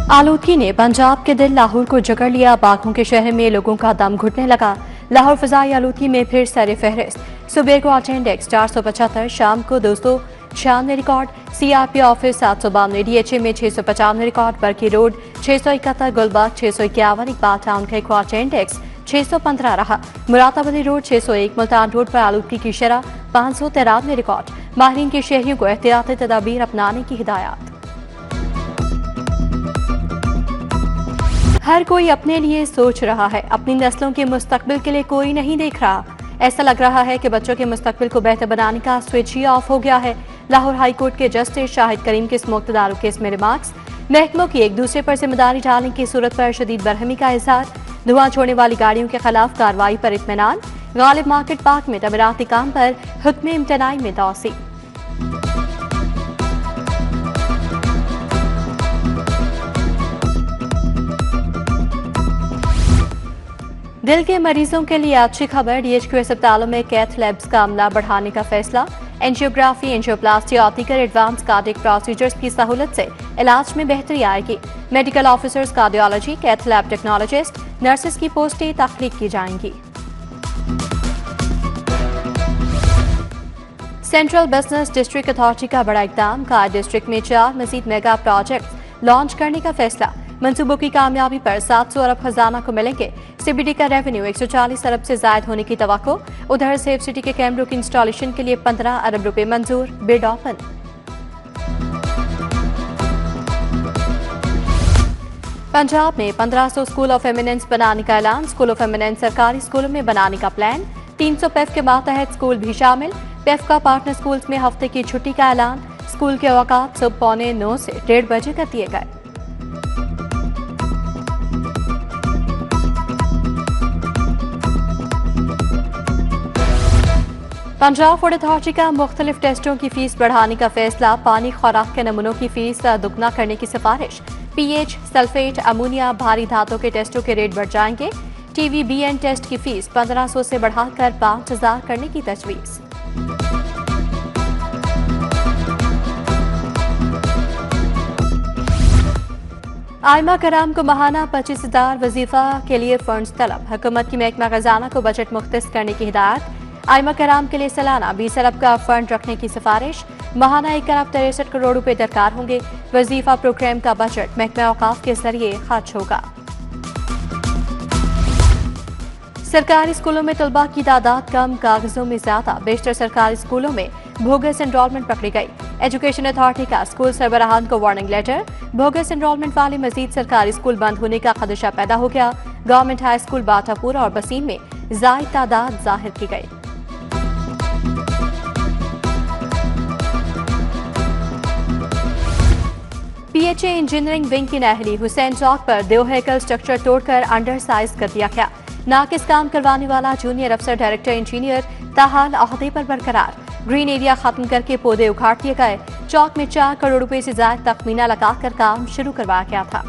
आलूदगी ने पंजाब के दिल लाहौर को जकड़ लिया। बाघों के शहर में लोगों का दम घुटने लगा। लाहौर फजाई आलूदगी में फिर सर फहरिस्त। सुबह को अटेंडेक्स 475, शाम को 296 रिकॉर्ड। CRP ऑफिस 752, DHA में 655 record. Barki road 671, Gulberg 651, Iqbal town का अटेंडेक्स 615 रहा। मुरादाबादी रोड 601, मुल्तान रोड पर आलूदगी की शरह 593 रिकॉर्ड। माहिरीन के शहरियों को एहतियाती तदाबीर अपनाने की हिदायत। हर कोई अपने लिए सोच रहा है, अपनी नस्लों के मुस्तकबिल के लिए कोई नहीं देख रहा। ऐसा लग रहा है कि बच्चों के मुस्तकबिल को बेहतर बनाने का स्विच ही ऑफ हो गया है। लाहौर हाई कोर्ट के जस्टिस शाहिद करीम के स्मोकदारों केस में रिमार्क्स। महकमों की एक दूसरे पर जिम्मेदारी डालने की सूरत पर शदीद बरहमी का इजहार। धुआं छोड़ने वाली गाड़ियों के खिलाफ कार्रवाई पर इत्मीनान। गालिब मार्केट पार्क में तमीराती काम पर हुक्म इम्तनाई में तौसी। दिल के मरीजों के लिए अच्छी खबर। DHQ अस्पतालों में कैथ लैब्स का अमला बढ़ाने का फैसला। एंजियोग्राफी, एंजियोप्लास्टी और दीगर एडवांस कार्डियक प्रोसीजर्स की सहूलत से इलाज में बेहतरी आएगी। Medical officers, cardiology, cath lab technologist, nurses की पोस्टें तख्लीक की जाएंगी। सेंट्रल बिजनेस डिस्ट्रिक्ट अथॉरिटी का बड़ा इकदाम। कार डिस्ट्रिक्ट में 4 मजीद मेगा प्रोजेक्ट लॉन्च करने का फैसला। मंसूबों की कामयाबी पर 700 अरब खजाना को मिलेंगे। CBD का रेवेन्यू 140 अरब से जायद होने की तवक्को। उधर सेफ सिटी के कैमरों की इंस्टॉलेशन के लिए 15 अरब रुपए मंजूर। Bid open. पंजाब में 1500 स्कूल ऑफ एमिनेंस बनाने का ऐलान। स्कूल ऑफ एमिनेंस सरकारी स्कूलों में बनाने का प्लान। 300 PEF के मातहत स्कूल भी शामिल। PEF का पार्टनर स्कूल्स में हफ्ते की छुट्टी का ऐलान। स्कूल के औकात सुबह 8:45 से 1:30 बजे कर दिए गए। पंजाब फूड अथॉरिटी का मुख्तलिफ टेस्टों की फीस बढ़ाने का फैसला। पानी खुराक के नमूनों की फीस दुगना करने की सिफारिश। pH, सल्फेट, अमोनिया, भारी धातों के टेस्टों के रेट बढ़ जाएंगे। TVBN टेस्ट की फीस 1500 से बढ़ाकर 5000 करने की तजवीज़। आइमा कराम को माहाना 25,000 वजीफा के लिए फंड्स तलब। हुकूमत की महकमा खजाना को बजट मुख्तस करने की हिदायत। आइमा कराम के लिए सालाना 20 अरब का फंड रखने की सिफारिश। माहाना 1 अरब 63 करोड़ रुपए दरकार होंगे। वजीफा प्रोग्राम का बजट महकमा औकाफ के जरिए खर्च होगा। सरकारी स्कूलों में तलबा की तादाद कम, कागजों में ज्यादा। बेशतर सरकारी स्कूलों में बोगस एनरोलमेंट पकड़ी गई। एजुकेशन अथॉरिटी का स्कूल सरबराहान को वार्निंग लेटर। बोगस एनरोलमेंट वाले मजीद सरकारी स्कूल बंद होने का खदशा पैदा हो गया। गवर्नमेंट हाई स्कूल बाटापुर और बसीम में जायद तादाद जाहिर की गई। PHA इंजीनियरिंग विंग की नहली हुसैन चौक पर 2 हेकल स्ट्रक्चर तोड़कर अंडर साइज कर दिया गया। नाकिस काम करवाने वाला जूनियर अफसर डायरेक्टर इंजीनियर ताहाल अहदे पर बरकरार। ग्रीन एरिया खत्म करके पौधे उखाड़ दिए गए। चौक में 4 करोड़ रुपए से ज्यादा तखमीना लगाकर काम शुरू करवाया गया था।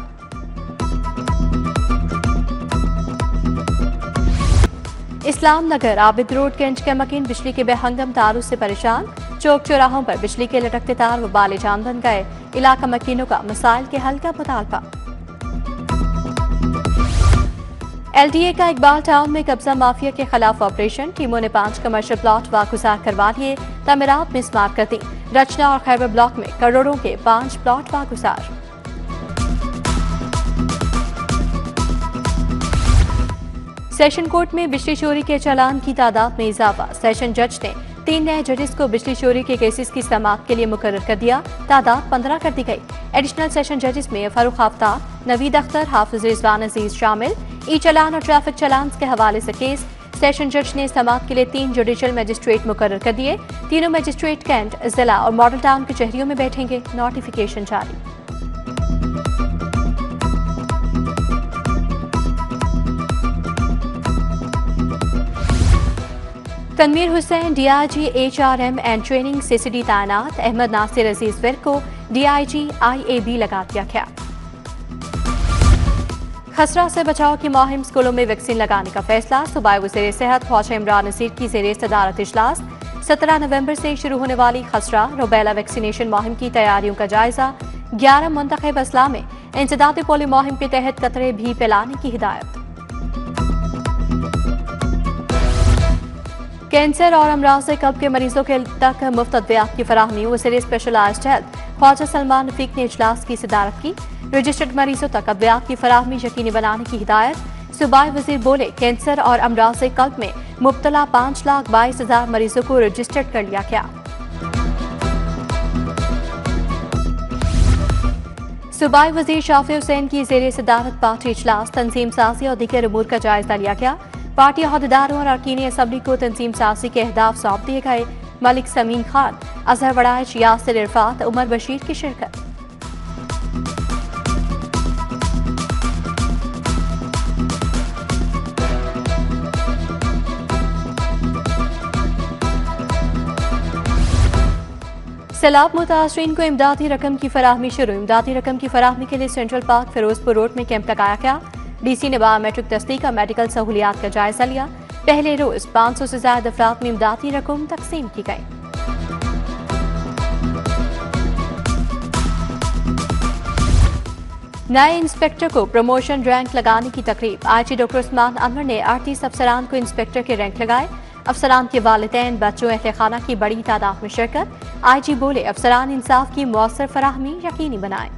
इस्लाम नगर आबिद रोड के अंचकमकीन बिजली के बेहंगम तारों से परेशान। चौक चौराहों पर बिजली के लटकते तार वबाले जान बन गए। इलाका मकीनों का मसाइल के हल का मुतालबा। LDA का इकबाल टाउन में कब्जा माफिया के खिलाफ ऑपरेशन। टीमों ने 5 कमर्शियल प्लॉट वागुजार करवा लिए। तमीरात में स्मार्ट कर दी। रचना और खैबर ब्लॉक में करोड़ों के 5 प्लॉट वागुजार। सेशन कोर्ट में बिजली चोरी के चालान की तादाद में इजाफा। सेशन जज ने 3 नए जजेस को बिजली चोरी के केसेस की समाअत के लिए मुकर्रर कर दिया। तादाद 15 कर दी गई। एडिशनल सेशन जजेस में फारूक आफ्ताब, नवीद अख्तर, हाफिज रिजवान अजीज शामिल। चालान और ट्रैफिक चालान के हवाले से केस। सेशन जज ने समाअत के लिए 3 जुडिशल मजिस्ट्रेट मुकर्रर कर दिए। तीनों मजिस्ट्रेट कैंट, जिला और मॉडल टाउन के शहरियों में बैठेंगे। नोटिफिकेशन जारी। Tanvir Hussain DIG HRM and training CCD तैनात। अहमद नासिर अजीज विर को DIG IAB लगा दिया गया। खसरा से बचाव की मुहिम। स्कूलों में वैक्सीन लगाने का फैसला। सूबाई वज़ीर सेहत ख्वाजा इमरान नज़ीर की ज़ेरे सदारत इजलास। 17 नवंबर से शुरू होने वाली खसरा रूबेला वैक्सीनेशन मुहिम की तैयारियों का जायजा। 11 मुंतखब अजला में इंसदादी पोलियो मुहिम के तहत कतरे भी पिलाने की हिदायत। कैंसर और अमराज कल्ब के मरीजों के तक मुफ्त अद्वियात की फराहमी वज़ीर स्पेशलाइज्ड हेल्थ ख्वाजा सलमान रफीक ने इजलास की सदारत की। रजिस्टर्ड मरीजों तक अद्वियात की फराहमी यकीनी बनाने की हिदायत। सूबाई वजीर बोले, कैंसर और अमराज कल्ब में मुब्तला 5,22,000 मरीजों को रजिस्टर्ड कर लिया गया। सूबाई वजीर शाफी हुसैन की ज़ेरे सदारत पार्टी इजलास तंजीम साजी और दीगर उमूर का जायजा लिया गया। पार्टी अहदेदारों और अरकान असम्बली को तंजीम साजी के अहदाफ सौंप दिए गए। मलिक समीन खान, अजहर वड़ाइच, यासिर इरफात, उमर बशीर की शिरकत। सैलाब मुतासरीन को इमदादी रकम की फराहमी शुरू। इमदादी रकम की फराहमी के लिए सेंट्रल पार्क फिरोजपुर रोड में कैंप लगाया गया। डीसी ने बायोमेट्रिक तस्दीक का मेडिकल सहूलियात का जायजा लिया। पहले रोज 500 से ज्यादा अफराद में इमदादी रकम तकसीम की गई। नए इंस्पेक्टर को प्रमोशन रैंक लगाने की तकरीब। आईजी डॉक्टर उस्मान अनवर ने 38 अफसरान को इंस्पेक्टर के रैंक लगाए। अफसरान के वालिदैन, बच्चों, अहले खाना की बड़ी तादाद में शिरकत। आईजी बोले, अफसरान इंसाफ की मौसर फराहमी यकीनी बनाए।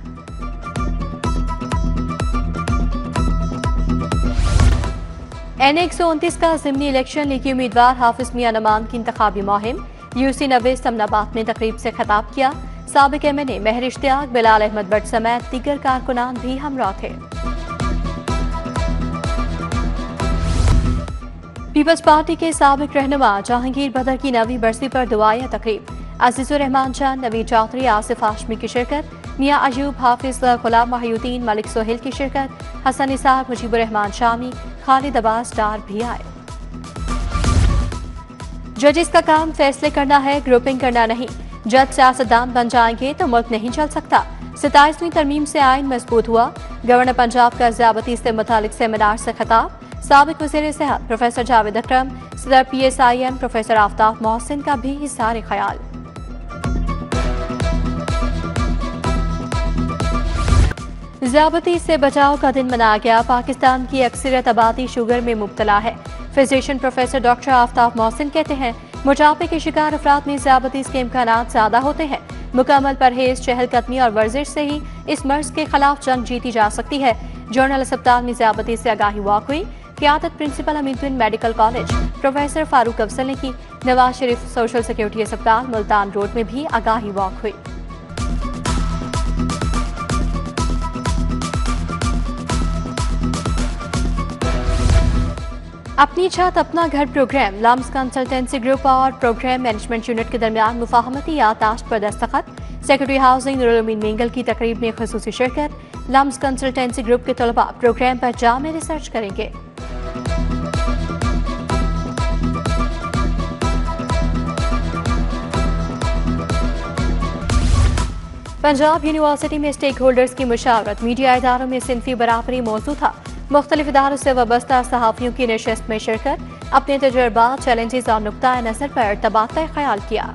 NA-129 का ज़िमनी इलेक्शन लीगी उम्मीदवार हाफिज मियां नमान की इंतखाबी मुहिम। यूसी नवेज़ तमनाबाद में तकरीब से खिताब किया। साबिक MNA महर इश्तियाक, बिलाल अहमद भट्ट समेत दीगर कारकुनान भी हमरा थे। पीपल्स पार्टी के साबिक रहनुमा जहांगीर बदर की 9वीं बरसी पर दुआया तकरीब। अजीजुर रहमान चांद, नवीद चौधरी, आसिफ हाशमी की शिरकत। मियां अयूब, हाफिज गुलाम माहिउद्दीन, मलिक सोहेल की शिरकत। हसन निसार, मुजीबुर रहमान शामी, खालिद अब्बास डार भी आए। जजिस का काम फैसले करना है, ग्रुपिंग करना नहीं। जज सियासतदान बन जाएंगे तो मुल्क नहीं चल सकता। 27वीं तरमीम से आइन मजबूत हुआ। गवर्नर पंजाब का ज़ियाबती से मुतालिक सेमिनार से खिताब। साबिक वज़ीर सेहत प्रोफेसर जावेद अकरम, सदर PSIM प्रोफेसर आफ्ताब मोहसिन का भी इज़हार ख्याल। ज़ियाबती से बचाव का दिन मनाया गया। पाकिस्तान की अक्सरियत आबादी शुगर में मुब्तला है। Physician professor doctor Aftab Mohsin कहते हैं, मोटापे के शिकार अफराद में ज़ियाबती के इम्कानात ज़्यादा होते हैं। मुकम्मल परहेज, चहलकदमी और वर्जिश से ही इस मर्ज के खिलाफ जंग जीती जा सकती है। जर्नल अस्पताल में ज़ियाबती से आगाही वॉक हुई। क़ियादत principal Aminuddin medical college professor Farooq Afzal ने की। नवाज शरीफ सोशल सिक्योरिटी अस्पताल मुल्तान रोड में भी आगाही वॉक हुई। अपनी छत अपना घर प्रोग्राम। लम्स कंसल्टेंसी ग्रुप और प्रोग्राम मैनेजमेंट यूनिट के दरमियान मुफाहमती यादाश्त पर दस्तखत। सेक्रेटरी हाउसिंग नूरुल अमीन मेंगल की तकरीब में खुसूसी शिरकत। लम्स कंसल्टेंसी ग्रुप के तलबा प्रोग्राम पर जामे रिसर्च करेंगे। पंजाब यूनिवर्सिटी में स्टेक होल्डर्स की मुशावरत। मीडिया इदारों में सिनफी बराबरी मौजूद था। मुख्तलिफ इदारों से वाबस्ता सहाफ़ियों की नशस्त में शिरकत। अपने तजुर्बात, चैलेंजेस और नुक्ता नज़र पर तबादला ख्याल किया।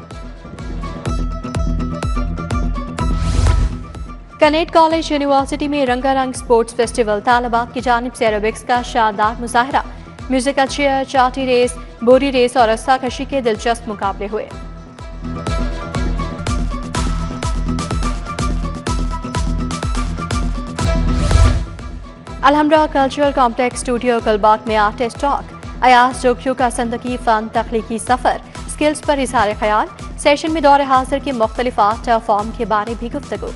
कनेट कॉलेज यूनिवर्सिटी में रंगारंग स्पोर्ट्स फेस्टिवल। तालिबात की जानिब से एरोबिक्स का शानदार मुजाहरा। म्यूजिकल चेयर, चाटी रेस, बोरी रेस और रस्सा कशी के दिलचस्प मुकाबले हुए। Alhamra cultural complex studio Kalbag में आर्टिस्ट टॉक। अयाज जोखियों का संदगी फन तख्लीकी सफर, स्किल्स पर इज़हार ख्याल। सेशन में दौरे हाजिर के मुख्तलिफ आर्ट फॉर्म के बारे भी गुफ्तगू।